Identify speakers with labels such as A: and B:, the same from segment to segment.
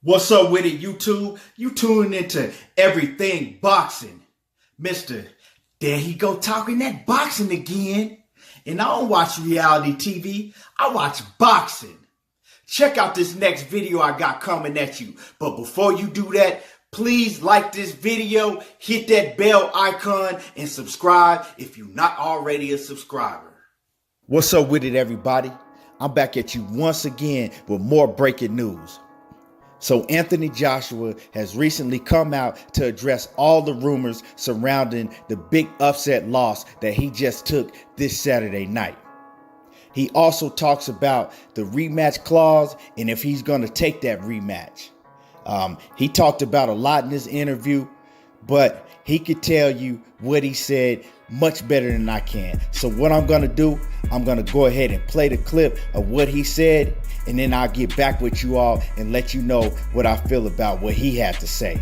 A: What's up with it, YouTube? You tuning into everything boxing. Mister, there he go talking that boxing again. And I don't watch reality TV, I watch boxing. Check out this next video I got coming at you. But before you do that, please like this video, hit that bell icon, and subscribe if you're not already a subscriber. What's up with it, everybody? I'm back at you once again with more breaking news. So Anthony Joshua has recently come out to address all the rumors surrounding the big upset loss that he just took this Saturday night. He also talks about the rematch clause and if he's going to take that rematch. He talked about a lot in this interview, but he could tell you what he said much better than I can. So what I'm going to do, I'm going to go ahead and play the clip of what he said, and then I'll get back with you all and let you know what I feel about what he had to say.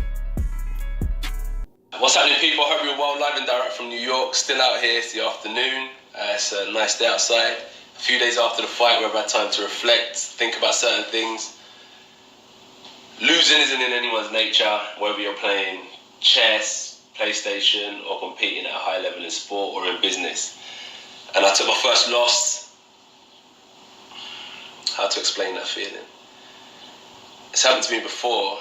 B: What's happening, people? Hope you're well. Live and direct from New York. Still out here. It's the afternoon. It's a nice day outside. A few days after the fight, we've had time to reflect, think about certain things. Losing isn't in anyone's nature, whether you're playing chess, PlayStation, or competing at a high level in sport or in business. And I took my first loss. How to explain that feeling? It's happened to me before,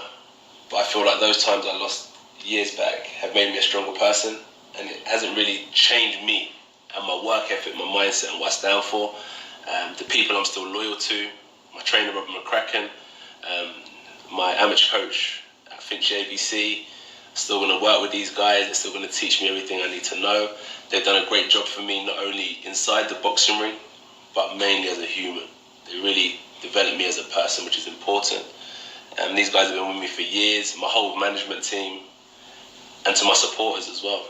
B: but I feel like those times I lost years back have made me a stronger person, and it hasn't really changed me and my work ethic, my mindset, and what I stand for. The people I'm still loyal to, my trainer Robert McCracken, my amateur coach at Finch ABC. Still going to work with these guys. They're still going to teach me everything I need to know. They've done a great job for me, not only inside the boxing ring, but mainly as a human. They really developed me as a person, which is important. These guys have been with me for years, my whole management team, and to my supporters as well.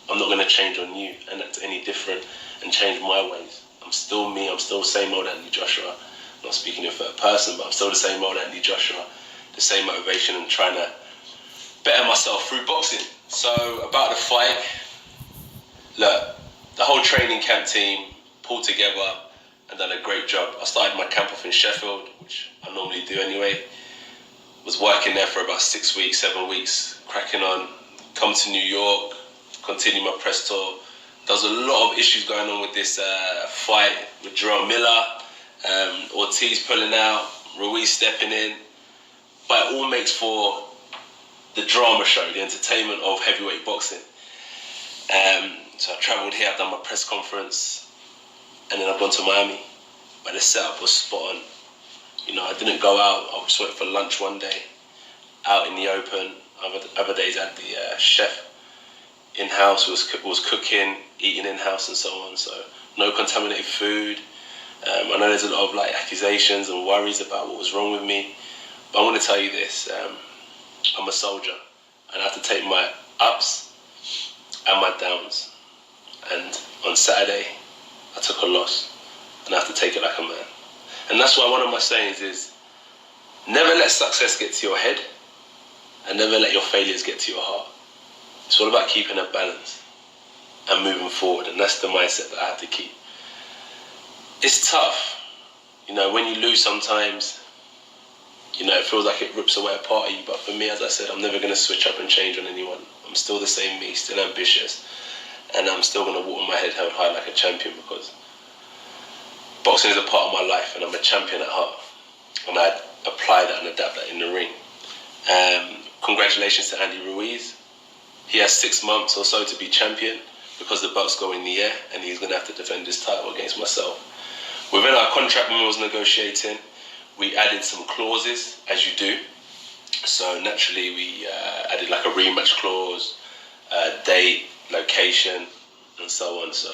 B: I'm not going to change on you and act any different and change my ways. I'm still me. I'm still the same old Andy Joshua. I'm not speaking in third person, but I'm still the same old Andy Joshua. The same motivation and trying to better myself through boxing. So about the fight, look, the whole training camp team pulled together and done a great job. I started my camp off in Sheffield, which I normally do anyway. Was working there for about 6 weeks, 7 weeks, cracking on. Come to New York, continue my press tour. There was a lot of issues going on with this fight with Jerome Miller, Ortiz pulling out, Ruiz stepping in. But it all makes for the drama show, the entertainment of heavyweight boxing. So I travelled here, I've done my press conference, and then I've gone to Miami. But the setup was spot on. You know, I didn't go out, I just went for lunch one day, out in the open. Other days I had the chef in-house, was cooking, eating in-house and so on. So no contaminated food. I know there's a lot of accusations and worries about what was wrong with me. But I want to tell you this, I'm a soldier and I have to take my ups and my downs. And on Saturday, I took a loss and I have to take it like a man. And that's why one of my sayings is, never let success get to your head and never let your failures get to your heart. It's all about keeping a balance and moving forward, and that's the mindset that I have to keep. It's tough, you know, when you lose sometimes. You know, it feels like it rips away a part of you, but for me, as I said, I'm never going to switch up and change on anyone. I'm still the same me, still ambitious, and I'm still going to walk with my head held high like a champion, because boxing is a part of my life and I'm a champion at heart, and I apply that and adapt that in the ring. Congratulations to Andy Ruiz. He has 6 months or so to be champion because the belts go in the air and he's going to have to defend his title against myself. Within our contract when we was negotiating, we added some clauses, as you do. So naturally we added like a rematch clause, date, location, and so on. So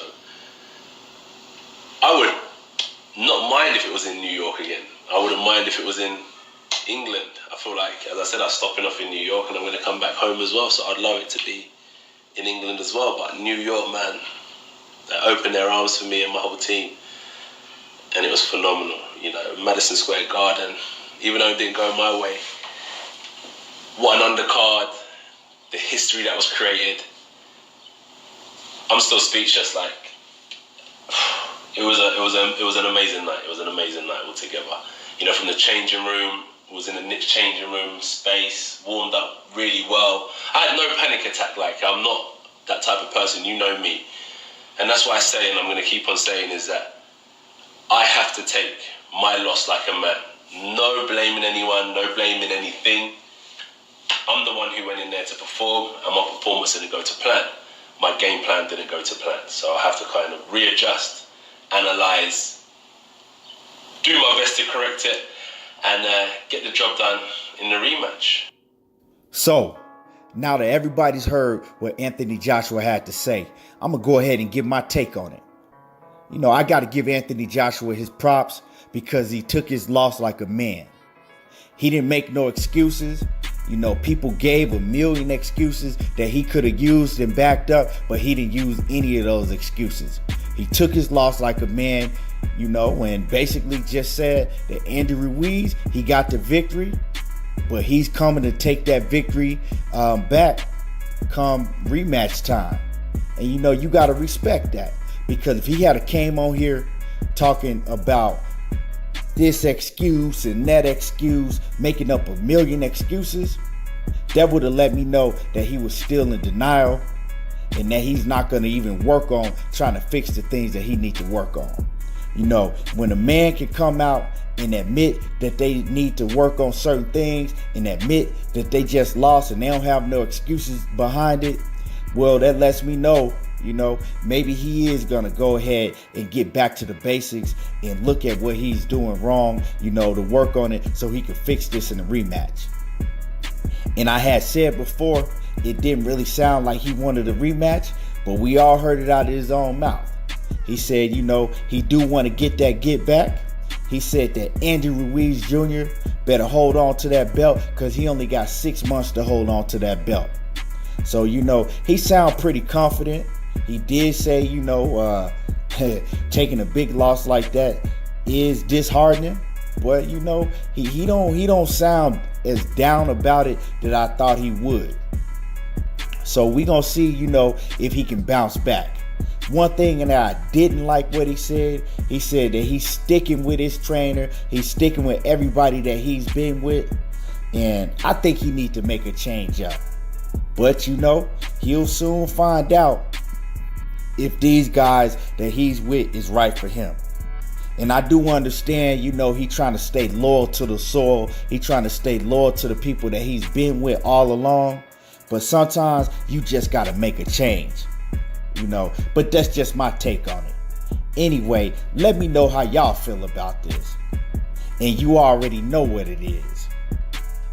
B: I would not mind if it was in New York again. I wouldn't mind if it was in England. I feel like, as I said, I'm stopping off in New York and I'm going to come back home as well. So I'd love it to be in England as well. But New York, man, they opened their arms for me and my whole team. And it was phenomenal, you know, Madison Square Garden, even though it didn't go my way. What an undercard, the history that was created. I'm still speechless, it was an amazing night. It was an amazing night altogether. You know, from the changing room, was in a niche changing room space, warmed up really well. I had no panic attack. Like, I'm not that type of person. You know me. And that's what I say, and I'm going to keep on saying, is that I have to take my loss like a man. No blaming anyone, no blaming anything. I'm the one who went in there to perform, and my performance didn't go to plan. My game plan didn't go to plan. So I have to kind of readjust, analyze, do my best to correct it, and get the job done in the rematch.
A: So, now that everybody's heard what Anthony Joshua had to say, I'm going to go ahead and give my take on it. You know, I got to give Anthony Joshua his props because he took his loss like a man. He didn't make no excuses. You know, people gave a million excuses that he could have used and backed up, but he didn't use any of those excuses. He took his loss like a man, you know, and basically just said that Andy Ruiz, he got the victory, but he's coming to take that victory back come rematch time. And, you know, you got to respect that, because if he had came on here talking about this excuse and that excuse, making up a million excuses, that would have let me know that he was still in denial and that he's not going to even work on trying to fix the things that he needs to work on. You know, when a man can come out and admit that they need to work on certain things and admit that they just lost and they don't have no excuses behind it, well, that lets me know, you know, maybe he is going to go ahead and get back to the basics and look at what he's doing wrong, you know, to work on it so he can fix this in the rematch. And I had said before, it didn't really sound like he wanted a rematch, but we all heard it out of his own mouth. He said, you know, he do want to get that get back. He said that Andy Ruiz Jr. better hold on to that belt because he only got 6 months to hold on to that belt. So, you know, he sound pretty confident. He did say, you know, taking a big loss like that is disheartening. But, you know, he don't sound as down about it that I thought he would. So we gonna see, you know, if he can bounce back. One thing that I didn't like what he said that he's sticking with his trainer. He's sticking with everybody that he's been with. And I think he needs to make a change up. But, you know, he'll soon find out if these guys that he's with is right for him. And I do understand, you know, he trying to stay loyal to the soil. He trying to stay loyal to the people that he's been with all along. But sometimes you just got to make a change, you know. But that's just my take on it. Anyway, let me know how y'all feel about this. And you already know what it is.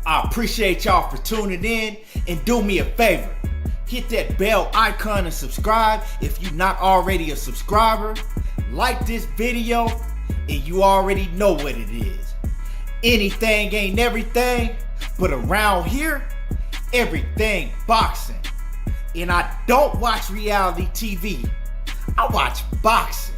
A: I appreciate y'all for tuning in. And do me a favor. Hit that bell icon and subscribe if you're not already a subscriber. Like this video and you already know what it is. Anything ain't everything, but around here, everything boxing. And I don't watch reality TV. I watch boxing.